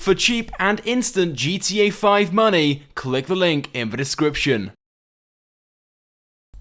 For cheap and instant GTA 5 money, click the link in the description.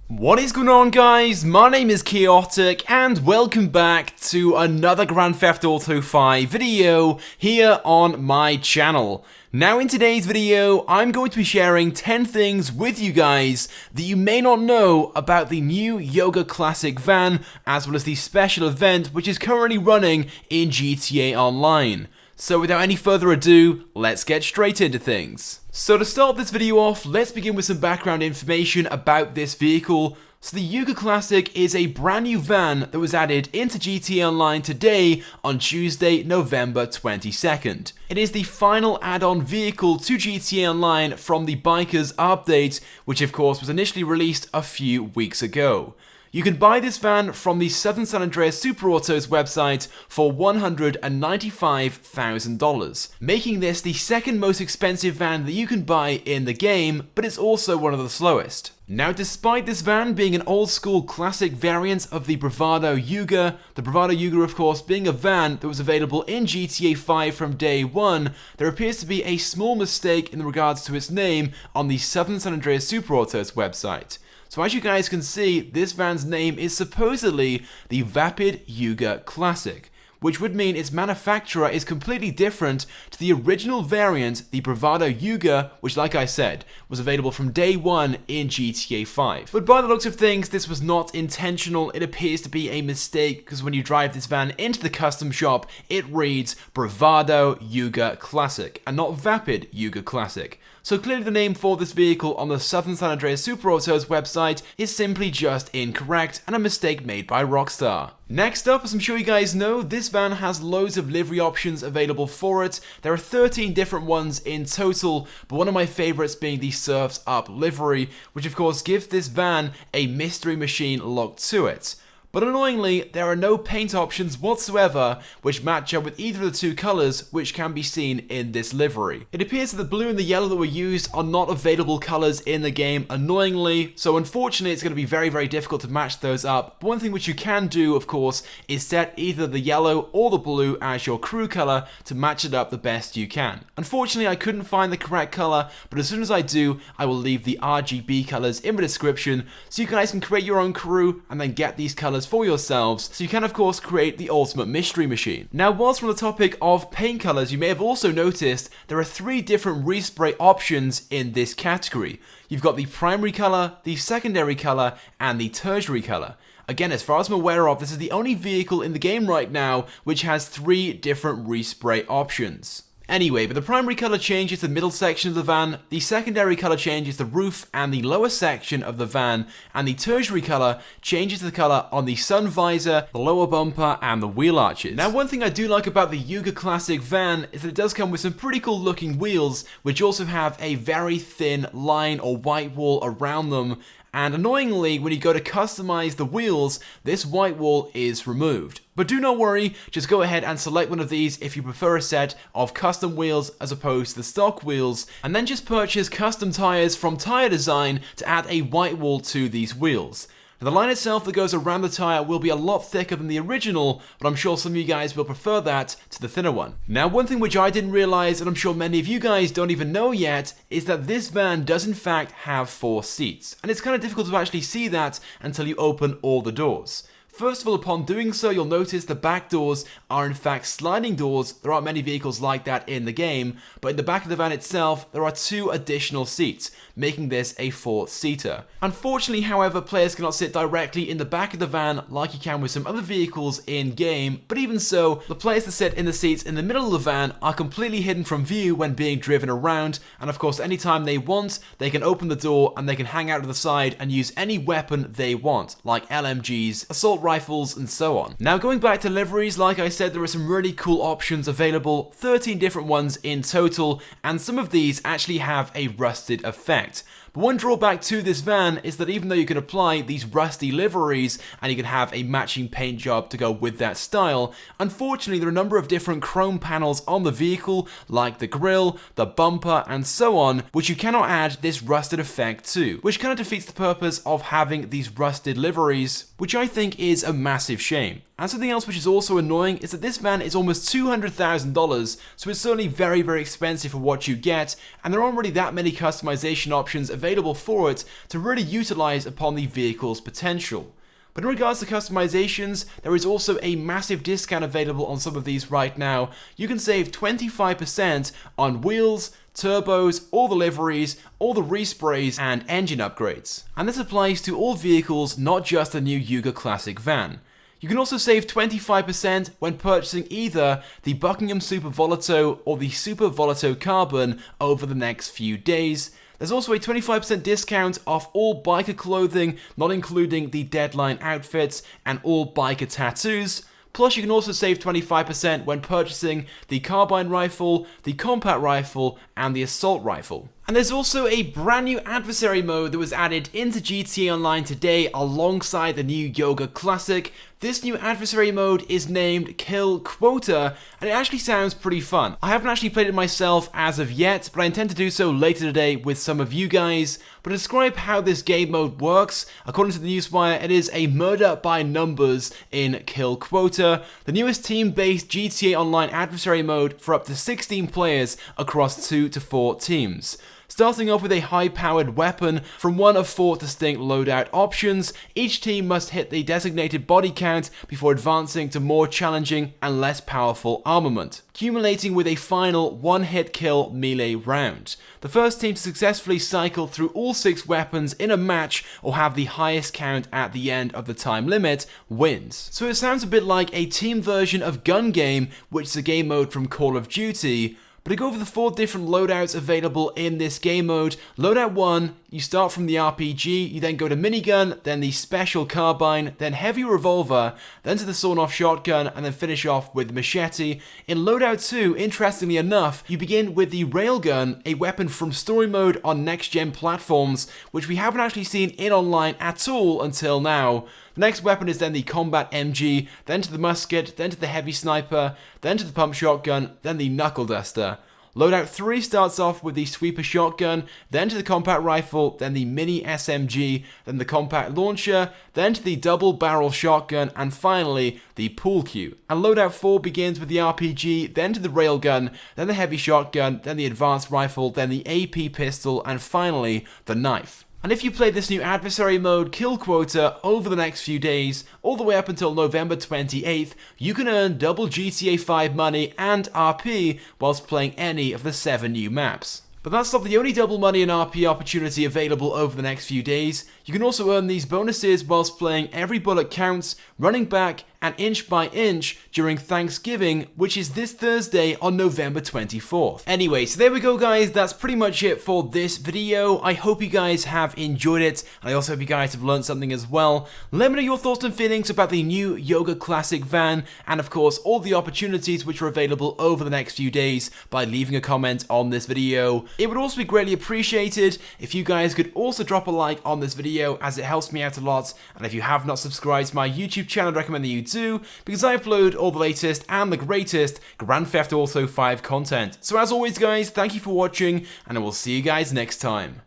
What is going on, guys? My name is Chaotic and welcome back to another Grand Theft Auto 5 video here on my channel. Now in today's video, I'm going to be sharing 10 things with you guys that you may not know about the new Youga Classic van, as well as the special event which is currently running in GTA Online. So without any further ado, let's get straight into things. So to start this video off, let's begin with some background information about this vehicle. So the Youga Classic is a brand new van that was added into GTA Online today on Tuesday, November 22nd. It is the final add-on vehicle to GTA Online from the Bikers update, which of course was initially released a few weeks ago. You can buy this van from the Southern San Andreas Super Autos website for $195,000, making this the second most expensive van that you can buy in the game, but it's also one of the slowest. Now, despite this van being an old school classic variant of the Bravado Youga, the Bravado Youga of course being a van that was available in GTA 5 from day one, there appears to be a small mistake in regards to its name on the Southern San Andreas Super Autos website. So as you guys can see, this van's name is supposedly the Vapid Youga Classic, which would mean its manufacturer is completely different to the original variant, the Bravado Youga, which like I said, was available from day one in GTA 5. But by the looks of things, this was not intentional. It appears to be a mistake, because when you drive this van into the custom shop, it reads Bravado Youga Classic, and not Vapid Youga Classic. So clearly the name for this vehicle on the Southern San Andreas Super Autos website is simply just incorrect and a mistake made by Rockstar. Next up, as I'm sure you guys know, this van has loads of livery options available for it. There are 13 different ones in total, but one of my favorites being the Surf's Up livery, which of course gives this van a mystery machine look to it. But annoyingly, there are no paint options whatsoever which match up with either of the two colours which can be seen in this livery. It appears that the blue and the yellow that were used are not available colours in the game, annoyingly, so unfortunately it's going to be very difficult to match those up. But one thing which you can do, of course, is set either the yellow or the blue as your crew colour to match it up the best you can. Unfortunately, I couldn't find the correct colour, but as soon as I do, I will leave the RGB colours in the description so you guys can create your own crew and then get these colours for yourselves, so you can of course create the ultimate mystery machine. Now, whilst we're on the topic of paint colors, you may have also noticed there are 3 different respray options in this category. You've got the primary color, the secondary color, and the tertiary color. Again, as far as I'm aware of, this is the only vehicle in the game right now which has 3 different respray options. Anyway, but the primary colour changes the middle section of the van, the secondary colour changes the roof and the lower section of the van, and the tertiary colour changes the colour on the sun visor, the lower bumper, and the wheel arches. Now, one thing I do like about the Youga Classic van is that it does come with some pretty cool looking wheels, which also have a very thin line or white wall around them. And annoyingly, when you go to customize the wheels, this white wall is removed. But do not worry, just go ahead and select one of these if you prefer a set of custom wheels as opposed to the stock wheels, and then just purchase custom tires from Tire Design to add a white wall to these wheels. Now, the line itself that goes around the tire will be a lot thicker than the original, but I'm sure some of you guys will prefer that to the thinner one. Now, one thing which I didn't realize, and I'm sure many of you guys don't even know yet, is that this van does in fact have 4 seats. And it's kind of difficult to actually see that until you open all the doors. First of all, upon doing so, you'll notice the back doors are in fact sliding doors. There aren't many vehicles like that in the game, but in the back of the van itself, there are 2 additional seats, making this a 4-seater. Unfortunately, however, players cannot sit directly in the back of the van like you can with some other vehicles in-game, but even so, the players that sit in the seats in the middle of the van are completely hidden from view when being driven around, and of course, anytime they want, they can open the door and they can hang out to the side and use any weapon they want, like LMGs, assault rifles, and so on. Now, going back to liveries, like I said, there are some really cool options available, 13 different ones in total, and some of these actually have a rusted effect. But one drawback to this van is that even though you can apply these rusty liveries and you can have a matching paint job to go with that style, unfortunately there are a number of different chrome panels on the vehicle, like the grille, the bumper, and so on, which you cannot add this rusted effect to, which kind of defeats the purpose of having these rusted liveries, which I think is a massive shame. And something else which is also annoying is that this van is almost $200,000, so it's certainly very, very expensive for what you get, and there aren't really that many customization options available for it to really utilize upon the vehicle's potential. But in regards to customizations, there is also a massive discount available on some of these right now. You can save 25% on wheels, turbos, all the liveries, all the resprays, and engine upgrades. And this applies to all vehicles, not just the new Youga Classic van. You can also save 25% when purchasing either the Buckingham Super Volato or the Super Volato Carbon over the next few days. There's also a 25% discount off all biker clothing, not including the Deadline outfits, and all biker tattoos. Plus, you can also save 25% when purchasing the carbine rifle, the compact rifle, and the assault rifle. And there's also a brand new adversary mode that was added into GTA Online today alongside the new Youga Classic. This new adversary mode is named Kill Quota, and it actually sounds pretty fun. I haven't actually played it myself as of yet, but I intend to do so later today with some of you guys. But to describe how this game mode works, according to the Newswire, it is a murder by numbers in Kill Quota, the newest team-based GTA Online adversary mode for up to 16 players across 2 to 4 teams. Starting off with a high-powered weapon from one of 4 distinct loadout options, each team must hit the designated body count before advancing to more challenging and less powerful armament, culminating with a final one-hit kill melee round. The first team to successfully cycle through all 6 weapons in a match or have the highest count at the end of the time limit wins. So it sounds a bit like a team version of Gun Game, which is a game mode from Call of Duty. But to go over the 4 different loadouts available in this game mode, loadout 1, you start from the RPG, you then go to minigun, then the special carbine, then heavy revolver, then to the sawn-off shotgun, and then finish off with machete. In loadout 2, interestingly enough, you begin with the railgun, a weapon from story mode on next-gen platforms, which we haven't actually seen in online at all until now. The next weapon is then the combat MG, then to the musket, then to the heavy sniper, then to the pump shotgun, then the knuckle duster. Loadout 3 starts off with the sweeper shotgun, then to the compact rifle, then the mini SMG, then the compact launcher, then to the double barrel shotgun, and finally the pool cue. And loadout 4 begins with the RPG, then to the railgun, then the heavy shotgun, then the advanced rifle, then the AP pistol, and finally the knife. And if you play this new adversary mode, Kill Quota, over the next few days, all the way up until November 28th, you can earn double GTA 5 money and RP whilst playing any of the 7 new maps. But that's not the only double money and RP opportunity available over the next few days. You can also earn these bonuses whilst playing Every Bullet Counts, Running Back, and Inch by Inch during Thanksgiving, which is this Thursday on November 24th. Anyway, so there we go guys, that's pretty much it for this video. I hope you guys have enjoyed it, and I also hope you guys have learned something as well. Let me know your thoughts and feelings about the new Youga Classic van, and of course all the opportunities which are available over the next few days by leaving a comment on this video. It would also be greatly appreciated if you guys could also drop a like on this video, as it helps me out a lot, and if you have not subscribed to my YouTube channel, I'd recommend that you do, because I upload all the latest and the greatest Grand Theft Auto 5 content. So as always guys, thank you for watching, and I will see you guys next time.